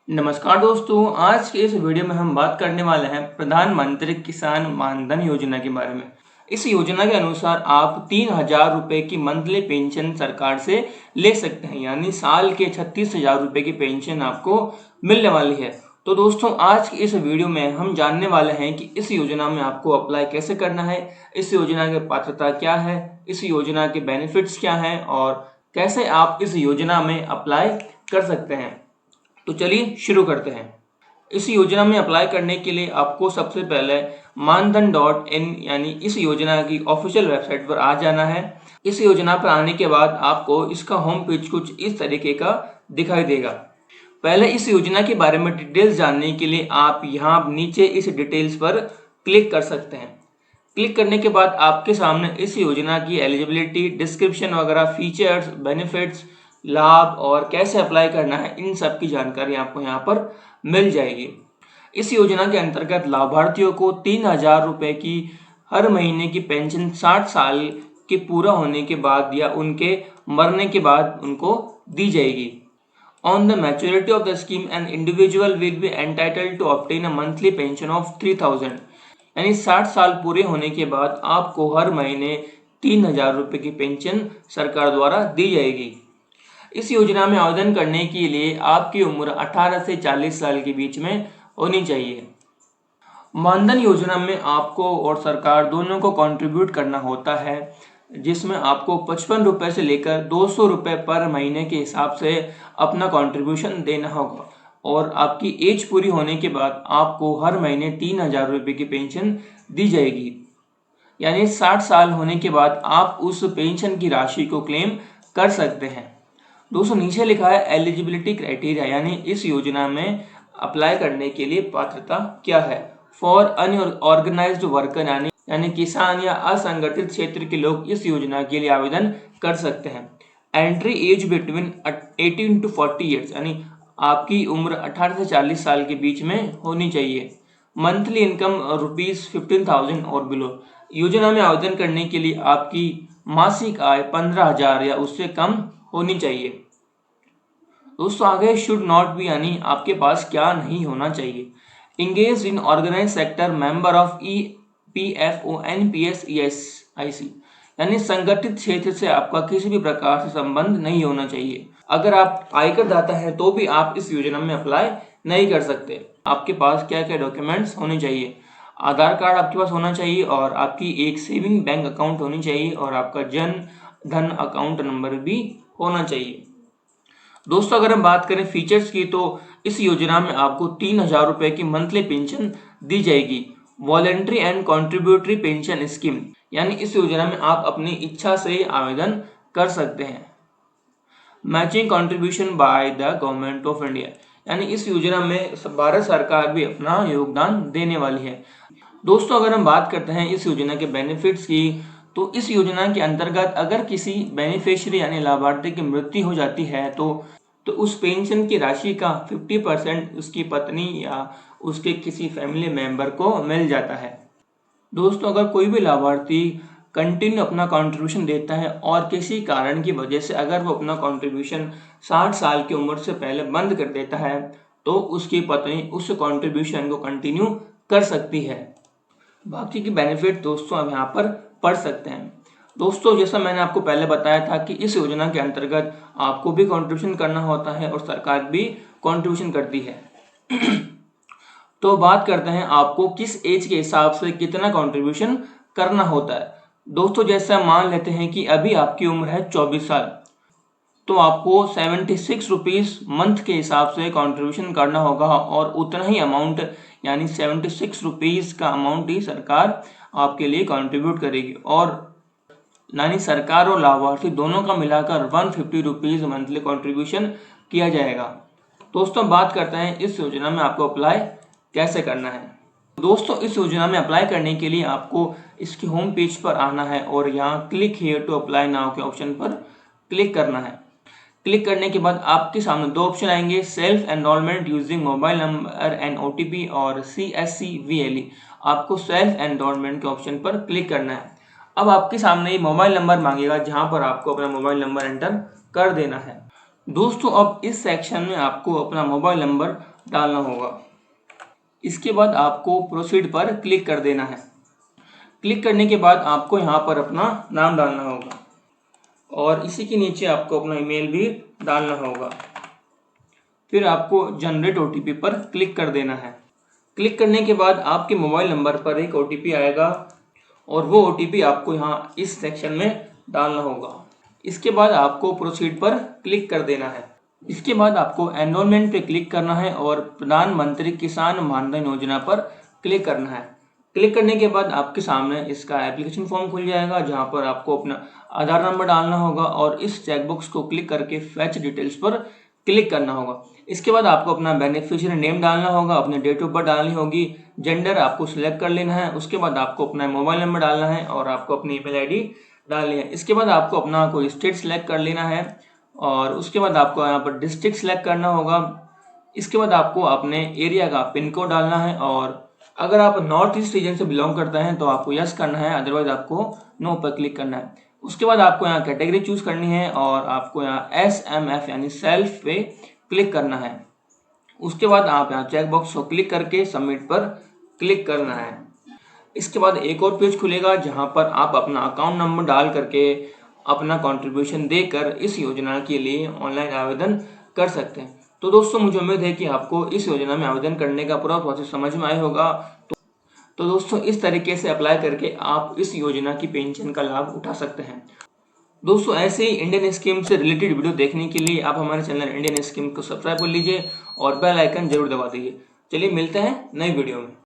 नमस्कार दोस्तों, आज के इस वीडियो में हम बात करने वाले हैं प्रधानमंत्री किसान मानधन योजना के बारे में। इस योजना के अनुसार आप 3,000 रुपये की मंथली पेंशन सरकार से ले सकते हैं, यानी साल के 36,000 रुपये की पेंशन आपको मिलने वाली है। तो दोस्तों, आज की इस वीडियो में हम जानने वाले हैं कि इस योजना में आपको अप्लाई कैसे करना है, इस योजना की पात्रता क्या है, इस योजना के बेनिफिट्स क्या हैं और कैसे आप इस योजना में अप्लाई कर सकते हैं। तो चलिए शुरू करते हैं। इस योजना में अप्लाई करने के लिए आपको सबसे पहले मानधन.in यानी इस योजना की ऑफिशियल वेबसाइट पर आ जाना है। इस योजना पर आने के बाद आपको इसका होम पेज कुछ इस तरीके का दिखाई देगा। पहले इस योजना के बारे में डिटेल्स जानने के लिए आप यहाँ नीचे इस डिटेल्स पर क्लिक कर सकते हैं। क्लिक करने के बाद आपके सामने इस योजना की एलिजिबिलिटी, डिस्क्रिप्शन वगैरह, फीचर्स, बेनिफिट्स, लाभ और कैसे अप्लाई करना है, इन सब की जानकारी आपको यहाँ पर मिल जाएगी। इस योजना के अंतर्गत लाभार्थियों को 3,000 रुपये की हर महीने की पेंशन 60 साल के पूरा होने के बाद या उनके मरने के बाद उनको दी जाएगी। On the maturity of the scheme, an individual will be entitled to obtain a monthly pension of 3,000, यानी 60 साल पूरे होने के बाद आपको हर महीने 3,000 रुपये की पेंशन सरकार द्वारा दी जाएगी। इस योजना में आवेदन करने के लिए आपकी उम्र 18 से 40 साल के बीच में होनी चाहिए। मानधन योजना में आपको और सरकार दोनों को कंट्रीब्यूट करना होता है, जिसमें आपको 55 रुपये से लेकर 200 रुपये पर महीने के हिसाब से अपना कंट्रीब्यूशन देना होगा और आपकी एज पूरी होने के बाद आपको हर महीने 3,000 रुपये की पेंशन दी जाएगी। यानी 60 साल होने के बाद आप उस पेंशन की राशि को क्लेम कर सकते हैं। दोस्तों, नीचे लिखा है एलिजिबिलिटी क्राइटेरिया, यानी इस योजना में अप्लाई करने के लिए पात्रता क्या है। फॉर अनऑर्गेनाइज्ड वर्कर यानी किसान या असंगठित क्षेत्र के लोग इस योजना के लिए आवेदन कर सकते हैं। Entry age between 18 to 40 years, यानी आपकी उम्र 18 से 40 साल के बीच में होनी चाहिए। मंथली इनकम ₹15,000 और बिलो। योजना में आवेदन करने के लिए आपकी मासिक आय 15,000 या उससे कम होनी चाहिए। दोस्तों, आगे शुड नॉट बी, यानी आपके पास क्या नहीं होना चाहिए। Engage in organise sector, member of EPFO, NPS, ESIC, यानी संगठित क्षेत्र से आपका किसी भी प्रकार से संबंध नहीं होना चाहिए। अगर आप आयकर दाता हैं तो भी आप इस योजना में अप्लाई नहीं कर सकते। आपके पास क्या क्या डॉक्यूमेंट्स होने चाहिए। आधार कार्ड आपके पास होना चाहिए और आपकी एक सेविंग बैंक अकाउंट होनी चाहिए और आपका जन धन अकाउंट नंबर भी होना चाहिए। दोस्तों, अगर हम बात करें फीचर्स की, तो इस योजना में आपको 3,000 रुपये की मंथली पेंशन दी जाएगी। Voluntary and contributory pension scheme, यानी इस योजना में आप अपनी इच्छा से आवेदन कर सकते हैं। Matching contribution by the government of India, यानी इस योजना में भारत सरकार भी अपना योगदान देने वाली है। दोस्तों, अगर हम बात करते हैं इस योजना के बेनिफिट्स की, तो इस योजना के अंतर्गत अगर किसी बेनिफिशियरी यानी लाभार्थी की मृत्यु हो जाती है तो उस पेंशन की राशि का 50% उसकी पत्नी या उसके किसी फैमिली मेंबर को मिल जाता है। दोस्तों, अगर कोई भी लाभार्थी कंटिन्यू अपना कंट्रीब्यूशन देता है और किसी कारण की वजह से अगर वो अपना कंट्रीब्यूशन 60 साल की उम्र से पहले बंद कर देता है तो उसकी पत्नी उस कंट्रीब्यूशन को कंटिन्यू कर सकती है। बाकी की बेनिफिट दोस्तों अब यहाँ पर पढ़ सकते हैं। दोस्तों, जैसा मैंने आपको पहले बताया था कि इस योजना के अंतर्गत आपको भी कंट्रीब्यूशन करना होता है और सरकार भी कंट्रीब्यूशन करती है। तो बात करते हैं आपको किस एज के हिसाब से कितना कंट्रीब्यूशन करना होता है। दोस्तों, जैसा मान लेते हैं कि अभी आपकी उम्र है 24 साल, तो आपको 76 रुपीज़ मंथ के हिसाब से कंट्रीब्यूशन करना होगा और उतना ही अमाउंट यानी 76 रुपीज़ का अमाउंट ही सरकार आपके लिए कंट्रीब्यूट करेगी और यानी सरकार और लाभार्थी दोनों का मिलाकर 150 रुपीज़ मंथली कंट्रीब्यूशन किया जाएगा। दोस्तों, बात करते हैं इस योजना में आपको अप्लाई कैसे करना है। दोस्तों, इस योजना में अप्लाई करने के लिए आपको इसके होम पेज पर आना है और यहाँ click here to apply now के ऑप्शन पर क्लिक करना है। क्लिक करने के बाद आपके सामने दो ऑप्शन आएंगे, self enrolment using mobile number and OTP और CSC VLE। आपको सेल्फ एनरोलमेंट के ऑप्शन पर क्लिक करना है। अब आपके सामने ये मोबाइल नंबर मांगेगा जहां पर आपको अपना मोबाइल नंबर एंटर कर देना है। दोस्तों, अब इस सेक्शन में आपको अपना मोबाइल नंबर डालना होगा। इसके बाद आपको प्रोसीड पर क्लिक कर देना है। क्लिक करने के बाद आपको यहाँ पर अपना नाम डालना होगा और इसी के नीचे आपको अपना ईमेल भी डालना होगा। फिर आपको जनरेट ओटीपी पर क्लिक कर देना है। क्लिक करने के बाद आपके मोबाइल नंबर पर एक ओटीपी आएगा और वो ओटीपी आपको यहाँ इस सेक्शन में डालना होगा। इसके बाद आपको प्रोसीड पर क्लिक कर देना है। इसके बाद आपको एनरोलमेंट पे क्लिक करना है और प्रधानमंत्री किसान मानधन योजना पर क्लिक करना है। क्लिक करने के बाद आपके सामने इसका एप्लीकेशन फॉर्म खुल जाएगा, जहां पर आपको अपना आधार नंबर डालना होगा और इस चेकबॉक्स को क्लिक करके फैच डिटेल्स पर क्लिक करना होगा। इसके बाद आपको अपना बेनिफिशियरी नेम डालना होगा, अपनी डेट ऑफ बर्थ डालनी होगी, जेंडर आपको सिलेक्ट कर लेना है। उसके बाद आपको अपना मोबाइल नंबर डालना है और आपको अपनी ईमेल आईडी डालनी है। इसके बाद आपको अपना कोई स्टेट सिलेक्ट कर लेना है और उसके बाद आपको यहाँ पर डिस्ट्रिक्ट सिलेक्ट करना होगा। इसके बाद आपको अपने एरिया का पिन कोड डालना है और अगर आप नॉर्थ ईस्ट रीजन से बिलोंग करते हैं तो आपको यस करना है, अदरवाइज आपको नो पर क्लिक करना है। उसके बाद आपको यहाँ कैटेगरी चूज करनी है और आपको यहाँ SMF यानी सेल्फ पे क्लिक करना है। उसके बाद आप यहाँ चेक बॉक्स को क्लिक करके सबमिट पर क्लिक करना है। इसके बाद एक और पेज खुलेगा जहां पर आप अपना अकाउंट नंबर डाल करके अपना कंट्रीब्यूशन देकर इस योजना के लिए ऑनलाइन आवेदन कर सकते हैं। तो दोस्तों, मुझे उम्मीद है कि आपको इस योजना में आवेदन करने का पूरा प्रोसेस समझ में आया होगा। तो दोस्तों, इस तरीके से अप्लाई करके आप इस योजना की पेंशन का लाभ उठा सकते हैं। दोस्तों, ऐसे ही इंडियन स्कीम से रिलेटेड वीडियो देखने के लिए आप हमारे चैनल इंडियन स्कीम को सब्सक्राइब कर लीजिए और बेल आइकन जरूर दबा दीजिए। चलिए मिलते हैं नई वीडियो में।